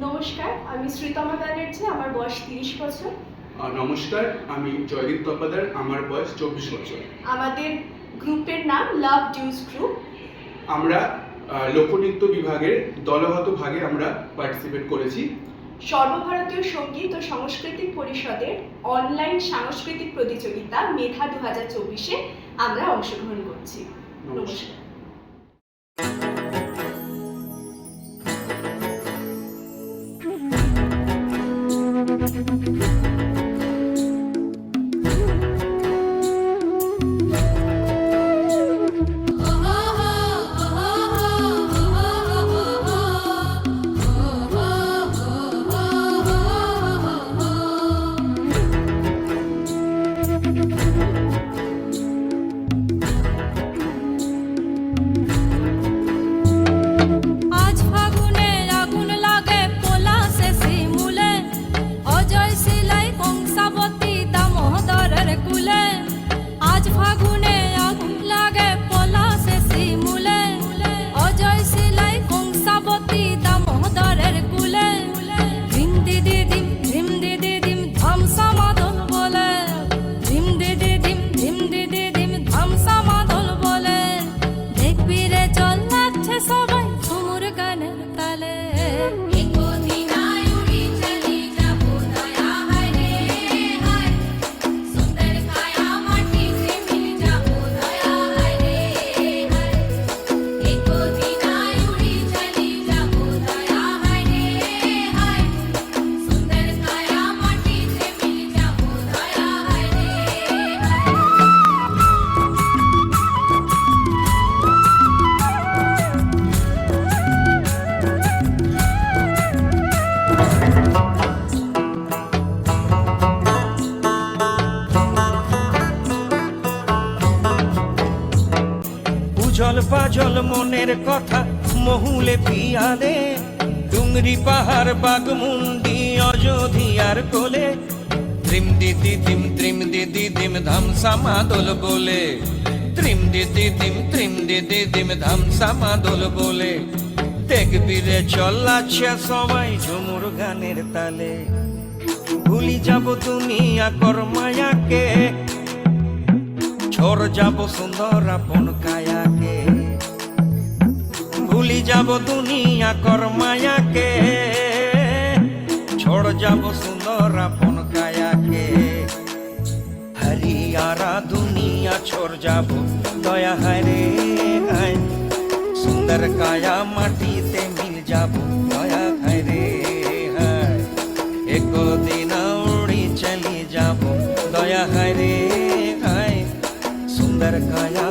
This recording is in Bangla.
নমস্কার, আমি শ্রীতমা ব্যানার্জি, আমার বয়স 30 বছর। নমস্কার, আমি জয়দীপ তপাদার, আমার বয়স 24 বছর। আমাদের গ্রুপের নাম লাভ ডিউস গ্রুপ। আমরা লোকনৃত্য বিভাগের দলগত ভাগে আমরা পার্টিসিপেট করেছি। সর্বভারতীয় সঙ্গীত ও সাংস্কৃতিক পরিষদের অনলাইন সাংস্কৃতিক প্রতিযোগিতা মেধা 2024-এ আমরা অংশগ্রহণ করছি। নমস্কার। জল পাজল মনের কথা মহুলে পিয়ালে, ডুংরি পাহাড় বাগমুন্ডি অযোধিয়ার কোলে, ত্রিম দিদি দিম ধামসা মাদল বলে, ত্রিম দিদি দিম ধামসা মাদল বলে, দেখবি রে চল্লাচ্ছে সবাই ঝুমুর গানের তালে। ভুলি যাব দুনিয়া কর্মায়াকে, ছোড় যাব সুন্দর আপন কায়াকে, ভুলি যাব দুনিয়া কর্মায়াকে, ছোড় যাব সুন্দর আপন কায়াকে। হরিয়ারা দুনিয়া ছোড় যাব দয়া হায় রে হায়, সুন্দর কায়া মাটিতে মিল যাব দয়া হায় রে হায়, একদিন উড়ি চলি যাব দয়া হায় রে হায়, সুন্দর কায়া